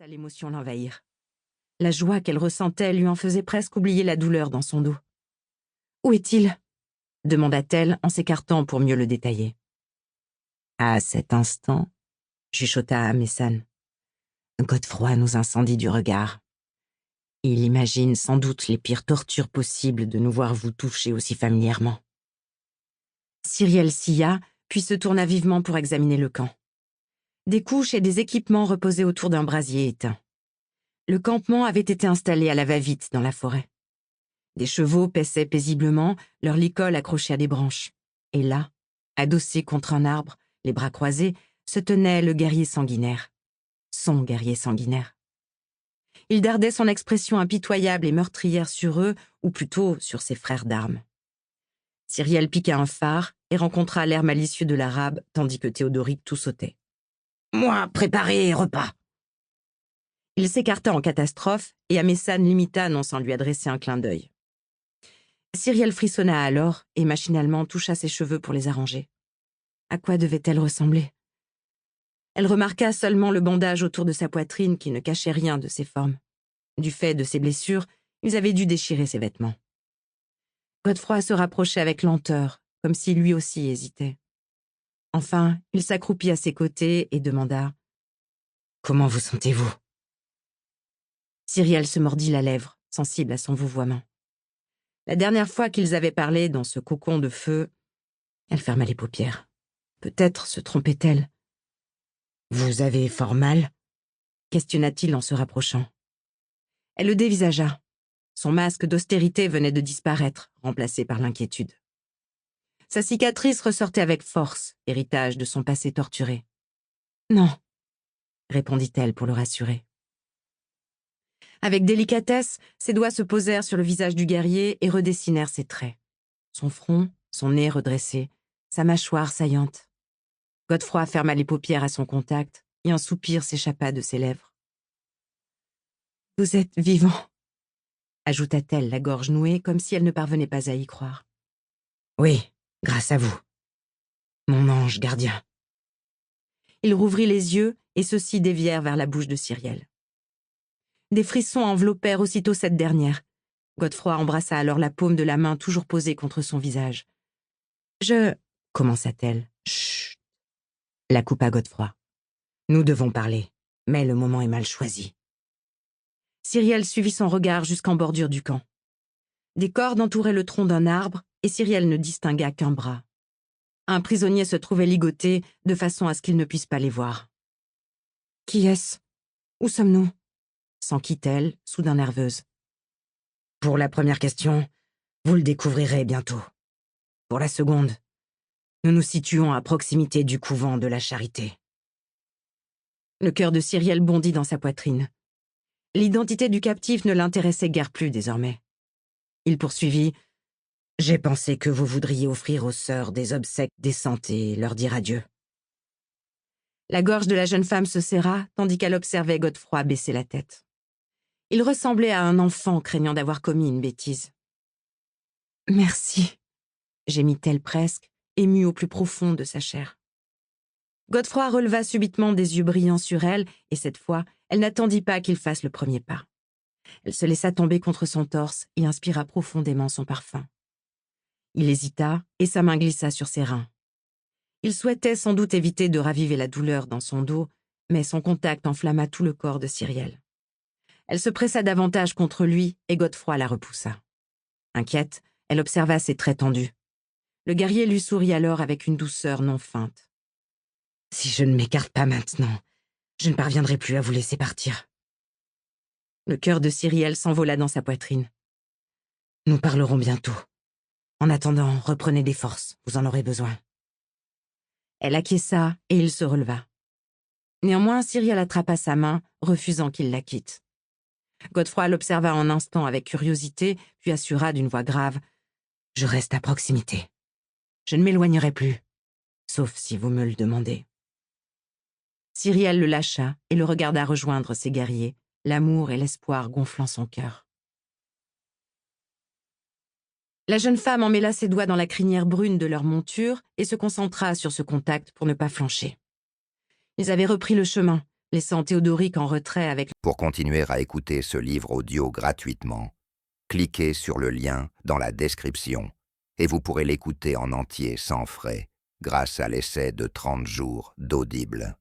laissa l'émotion l'envahir. La joie qu'elle ressentait lui en faisait presque oublier la douleur dans son dos. « Où est-il » demanda-t-elle en s'écartant pour mieux le détailler. À cet instant, chuchota Amesan, Godefroy nous incendie du regard. Il imagine sans doute les pires tortures possibles de nous voir vous toucher aussi familièrement. Cyrielle sia, puis se tourna vivement pour examiner le camp. Des couches et des équipements reposaient autour d'un brasier éteint. Le campement avait été installé à la va-vite dans la forêt. Des chevaux paissaient paisiblement, leur licol accroché à des branches. Et là, adossé contre un arbre, les bras croisés, se tenait le guerrier sanguinaire. Son guerrier sanguinaire. Il dardait son expression impitoyable et meurtrière sur eux, ou plutôt sur ses frères d'armes. Cyrielle piqua un phare et rencontra l'air malicieux de l'arabe, tandis que Théodoric tout sautait. « Moi, préparez repas !» Il s'écarta en catastrophe et Amesan l'imita non sans lui adresser un clin d'œil. Cyrielle frissonna alors et machinalement toucha ses cheveux pour les arranger. À quoi devait-elle ressembler? Elle remarqua seulement le bandage autour de sa poitrine qui ne cachait rien de ses formes. Du fait de ses blessures, ils avaient dû déchirer ses vêtements. Godefroy se rapprochait avec lenteur, comme si lui aussi hésitait. Enfin, il s'accroupit à ses côtés et demanda « Comment vous sentez-vous » Cyrielle se mordit la lèvre, sensible à son vouvoiement. La dernière fois qu'ils avaient parlé dans ce cocon de feu, elle ferma les paupières. Peut-être se trompait-elle. « Vous avez fort mal » questionna-t-il en se rapprochant. Elle le dévisagea. Son masque d'austérité venait de disparaître, remplacé par l'inquiétude. Sa cicatrice ressortait avec force, héritage de son passé torturé. « Non » répondit-elle pour le rassurer. Avec délicatesse, ses doigts se posèrent sur le visage du guerrier et redessinèrent ses traits. Son front, son nez redressé, sa mâchoire saillante. Godefroy ferma les paupières à son contact et un soupir s'échappa de ses lèvres. « Vous êtes vivant » ajouta-t-elle, la gorge nouée, comme si elle ne parvenait pas à y croire. « Oui, grâce à vous, mon ange gardien. » Il rouvrit les yeux et ceux-ci dévièrent vers la bouche de Cyrielle. Des frissons enveloppèrent aussitôt cette dernière. Godefroy embrassa alors la paume de la main toujours posée contre son visage. « Je... » commença-t-elle. « Chut !» la coupa Godefroy. « Nous devons parler, mais le moment est mal choisi. » Cyrielle suivit son regard jusqu'en bordure du camp. Des cordes entouraient le tronc d'un arbre et Cyrielle ne distingua qu'un bras. Un prisonnier se trouvait ligoté de façon à ce qu'il ne puisse pas les voir. « Qui est-ce? Où sommes-nous » s'enquit-elle, soudain nerveuse. « Pour la première question, vous le découvrirez bientôt. Pour la seconde, nous nous situons à proximité du couvent de la Charité. » Le cœur de Cyrielle bondit dans sa poitrine. L'identité du captif ne l'intéressait guère plus désormais. Il poursuivit « J'ai pensé que vous voudriez offrir aux sœurs des obsèques décentes et leur dire adieu. » La gorge de la jeune femme se serra, tandis qu'elle observait Godefroy baisser la tête. Il ressemblait à un enfant craignant d'avoir commis une bêtise. « Merci » gémit-elle presque, émue au plus profond de sa chair. Godefroy releva subitement des yeux brillants sur elle, et cette fois, elle n'attendit pas qu'il fasse le premier pas. Elle se laissa tomber contre son torse et inspira profondément son parfum. Il hésita, et sa main glissa sur ses reins. Il souhaitait sans doute éviter de raviver la douleur dans son dos, mais son contact enflamma tout le corps de Cyrielle. Elle se pressa davantage contre lui, et Godefroy la repoussa. Inquiète, elle observa ses traits tendus. Le guerrier lui sourit alors avec une douceur non feinte. « Si je ne m'écarte pas maintenant, je ne parviendrai plus à vous laisser partir. » Le cœur de Cyrielle s'envola dans sa poitrine. « Nous parlerons bientôt. En attendant, reprenez des forces, vous en aurez besoin. » Elle acquiesça et il se releva. Néanmoins, Cyrielle attrapa sa main, refusant qu'il la quitte. Godefroy l'observa un instant avec curiosité, puis assura d'une voix grave « Je reste à proximité. Je ne m'éloignerai plus, sauf si vous me le demandez. » Cyrielle le lâcha et le regarda rejoindre ses guerriers, l'amour et l'espoir gonflant son cœur. La jeune femme emmêla ses doigts dans la crinière brune de leur monture et se concentra sur ce contact pour ne pas flancher. Ils avaient repris le chemin, laissant Théodoric en retrait avec... Pour continuer à écouter ce livre audio gratuitement, cliquez sur le lien dans la description et vous pourrez l'écouter en entier sans frais grâce à l'essai de 30 jours d'Audible.